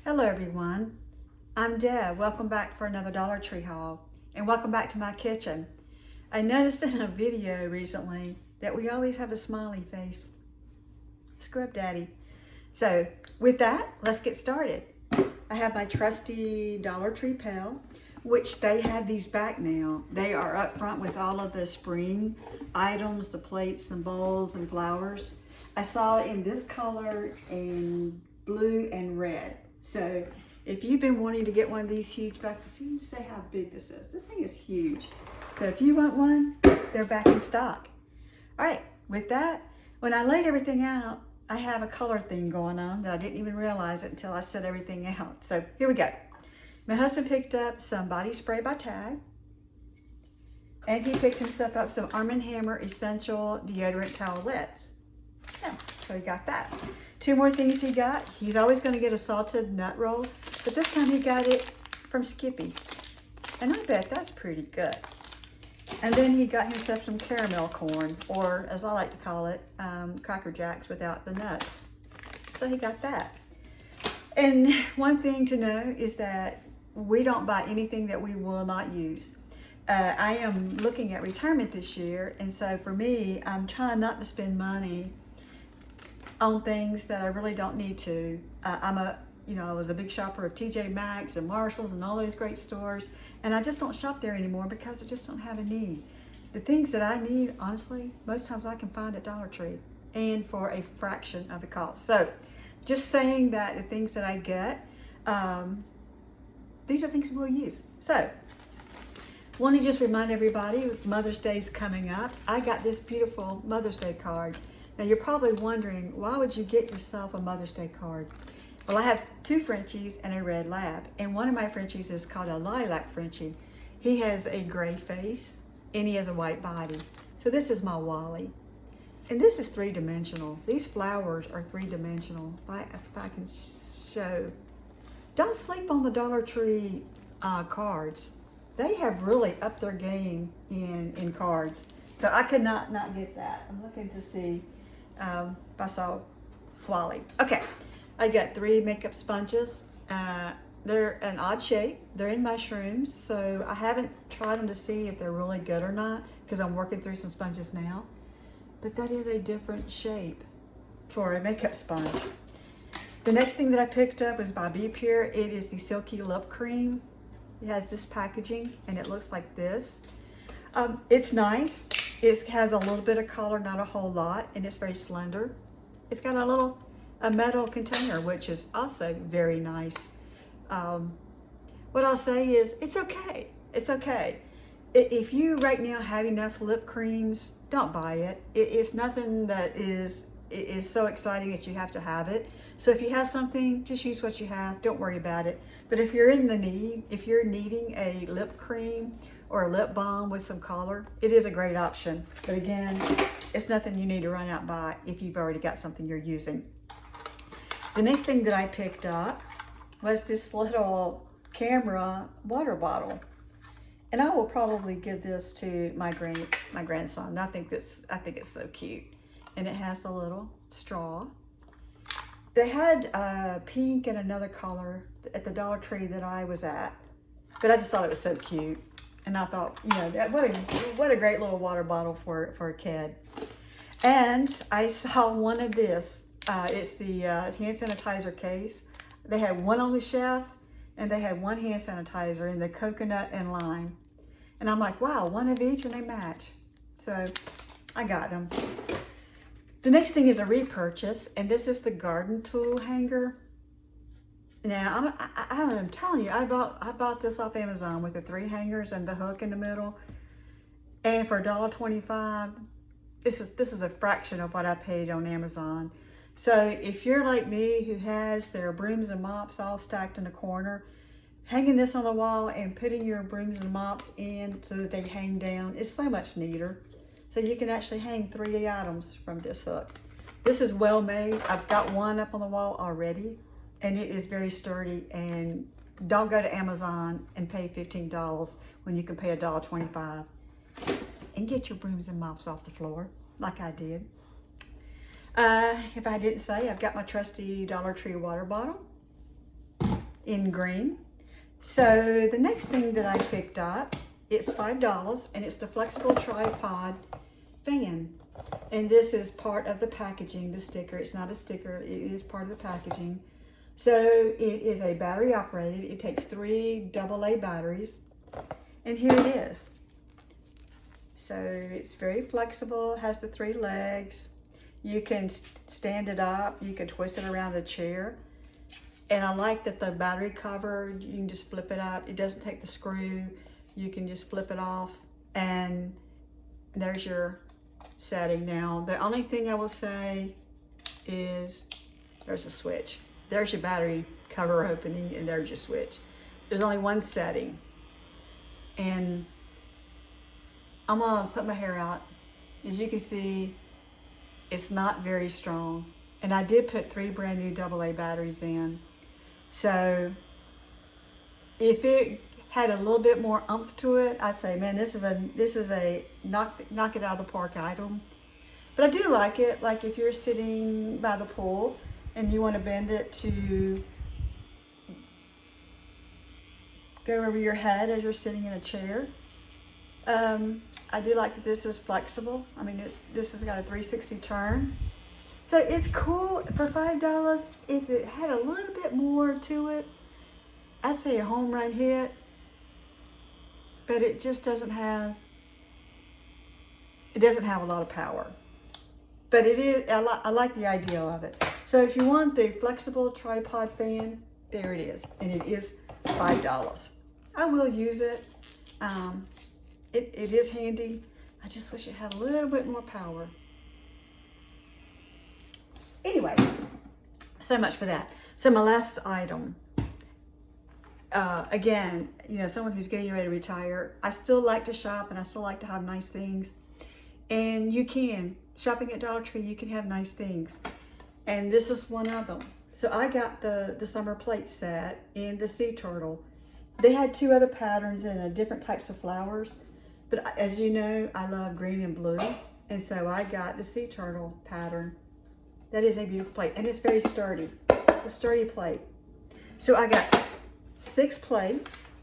Hello everyone, I'm Deb. Welcome back for another Dollar Tree haul and welcome back to my kitchen. I noticed in a video recently that we always have a smiley face. Scrub Daddy. So with that, let's get started. I have my trusty Dollar Tree pail, which they have these back now. They are up front with all of the spring items, the plates and bowls and flowers. I saw it in this color in blue and red. So if you've been wanting to get one of these huge back, see, say how big this is. This thing is huge. So if you want one, they're back in stock. All right, with that, when I laid everything out, I have a color thing going on that I didn't even realize it until I set everything out. So here we go. My husband picked up some body spray by Tag, and he picked himself up some Arm & Hammer Essential Deodorant Towelettes. Yeah, so he got that. Two more things he got. He's always going to get a salted nut roll, but this time he got it from Skippy. And I bet that's pretty good. And then he got himself some caramel corn, or as I like to call it, Cracker Jacks without the nuts. So he got that. And one thing to know is that we don't buy anything that we will not use. I am looking at retirement this year, and so for me, I'm trying not to spend money on things that I really don't need to. I was a big shopper of TJ Maxx and Marshalls and all those great stores, and I just don't shop there anymore because I just don't have a need. The things that I need, honestly, most times I can find at Dollar Tree and for a fraction of the cost. So just saying that the things that I get, these are things we'll use. So want to just remind everybody, Mother's Day is coming up. I got this beautiful Mother's Day card. Now you're probably wondering, why would you get yourself a Mother's Day card? Well, I have two Frenchies and a red lab, and one of my Frenchies is called a lilac Frenchie. He has a gray face and he has a white body. So this is my Wally. And this is three-dimensional. These flowers are three-dimensional. If I can show. Don't sleep on the Dollar Tree cards. They have really upped their game in cards. So I could not get that. I'm looking to see if I saw Wally. Okay, I got 3 makeup sponges. They're an odd shape. They're in mushrooms, so I haven't tried them to see if they're really good or not because I'm working through some sponges now. But that is a different shape for a makeup sponge. The next thing that I picked up was by Be Pure. It is the Silky Lip Cream. It has this packaging and it looks like this. It's nice. It has a little bit of color, not a whole lot, and it's very slender. It's got a metal container, which is also very nice. What I'll say is, it's okay. It's okay. If you right now have enough lip creams, don't buy it. It's nothing that is so exciting that you have to have it. So if you have something, just use what you have. Don't worry about it. But if you're if you're needing a lip cream or a lip balm with some color, it is a great option. But again, it's nothing you need to run out and buy if you've already got something you're using. The next thing that I picked up was this little camera water bottle. And I will probably give this to my grandson. I think it's so cute. And it has a little straw. They had pink and another color at the Dollar Tree that I was at, but I just thought it was so cute. And I thought, what a great little water bottle for a kid. And I saw one of this. It's the hand sanitizer case. They had one on the shelf, and they had one hand sanitizer in the coconut and lime. And I'm like, wow, one of each, and they match. So I got them. The next thing is a repurchase, and this is the garden tool hanger. Now, I'm telling you, I bought this off Amazon with the 3 hangers and the hook in the middle. And for $1.25, this is a fraction of what I paid on Amazon. So if you're like me who has their brooms and mops all stacked in the corner, hanging this on the wall and putting your brooms and mops in so that they hang down is so much neater. So you can actually hang 3 items from this hook. This is well made. I've got one up on the wall already, and it is very sturdy. And don't go to Amazon and pay $15 when you can pay $1.25 and get your brooms and mops off the floor like I did. If I didn't say, I've got my trusty Dollar Tree water bottle. in green. So the next thing that I picked up, it's $5, and it's the flexible tripod fan. And this is part of the packaging, the sticker. It's not a sticker, it is part of the packaging. So it is a battery operated. It takes 3 AA batteries. And here it is. So it's very flexible, has the 3 legs. You can stand it up, you can twist it around a chair. And I like that the battery cover, you can just flip it up. It doesn't take the screw. You can just flip it off, and there's your setting. Now, the only thing I will say is there's a switch. There's your battery cover opening, and there's your switch. There's only one setting. And I'm gonna put my hair out. As you can see, it's not very strong. And I did put 3 brand new AA batteries in. So if it had a little bit more oomph to it, I'd say, man, this is a knock it out of the park item. But I do like it. Like if you're sitting by the pool and you want to bend it to go over your head as you're sitting in a chair. I do like that this is flexible. I mean, this has got a 360 turn. So it's cool for $5. If it had a little bit more to it, I'd say a home run hit. But it just doesn't have a lot of power. But it is, I like the idea of it. So if you want the flexible tripod fan, there it is. And it is $5. I will use it. It is handy. I just wish it had a little bit more power. Anyway, so much for that. So my last item, again, you know, someone who's getting ready to retire, I still like to shop and I still like to have nice things. And you can, shopping at Dollar Tree, you can have nice things. And this is one of them. So I got the summer plate set in the sea turtle. They had 2 other patterns in different types of flowers. But as you know, I love green and blue. And so I got the sea turtle pattern. That is a beautiful plate, and it's very sturdy. A sturdy plate. So I got 6 plates.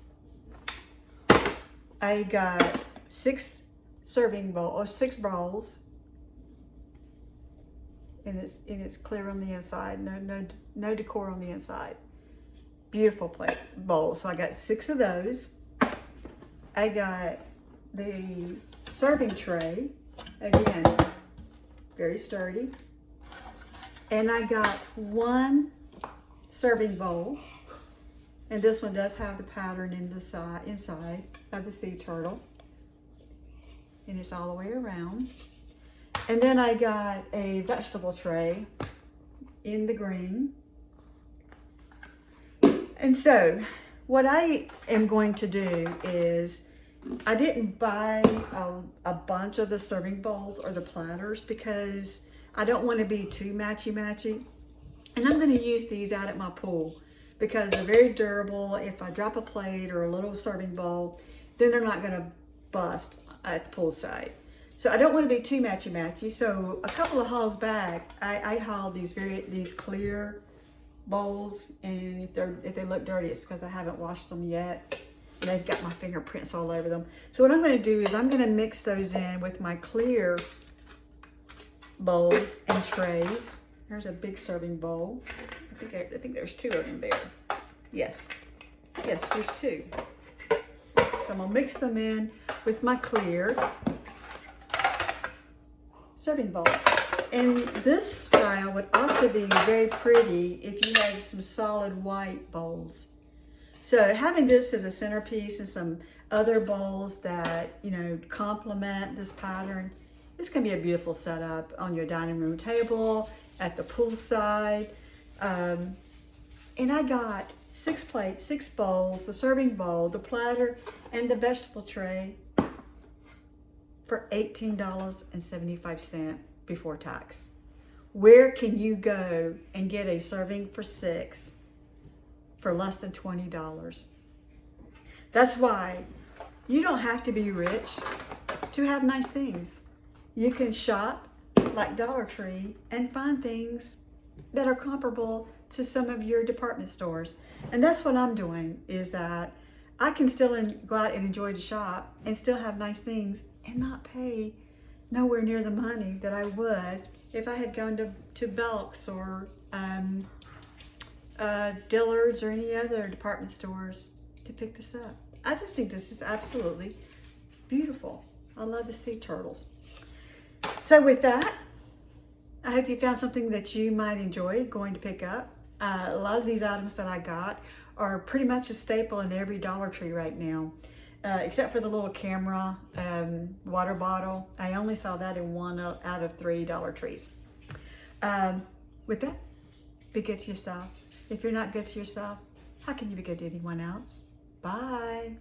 I got 6 serving bowls, or 6 bowls. And it's clear on the inside. No decor on the inside. Beautiful plate bowls. So I got 6 of those. I got the serving tray. Again, very sturdy. And I got 1 serving bowl. And this one does have the pattern in the inside of the sea turtle. And it's all the way around. And then I got a vegetable tray in the green. And so what I am going to do is, I didn't buy a bunch of the serving bowls or the platters because I don't want to be too matchy-matchy. And I'm going to use these out at my pool because they're very durable. If I drop a plate or a little serving bowl, then they're not going to bust at the poolside. So I don't want to be too matchy-matchy. So a couple of hauls back, I hauled these clear bowls, and if they look dirty, it's because I haven't washed them yet. And they've got my fingerprints all over them. So what I'm going to do is I'm going to mix those in with my clear bowls and trays. There's a big serving bowl. I think there's 2 of them there. Yes, there's 2. So I'm gonna mix them in with my clear serving bowls. And this style would also be very pretty if you had some solid white bowls. So having this as a centerpiece and some other bowls that, you know, complement this pattern, this can be a beautiful setup on your dining room table, at the poolside. And I got 6 plates, 6 bowls, the serving bowl, the platter, and the vegetable tray for $18.75 before tax. Where can you go and get a serving for 6 for less than $20? That's why you don't have to be rich to have nice things. You can shop like Dollar Tree and find things that are comparable to some of your department stores. And that's what I'm doing, is that I can still go out and enjoy the shop and still have nice things and not pay nowhere near the money that I would if I had gone to Belk's or Dillard's or any other department stores to pick this up. I just think this is absolutely beautiful. I love the sea turtles. So with that, I hope you found something that you might enjoy going to pick up. A lot of these items that I got are pretty much a staple in every Dollar Tree right now, except for the little camera water bottle. I only saw that in 1 out of 3 Dollar Trees. With that, be good to yourself. If you're not good to yourself, how can you be good to anyone else? Bye.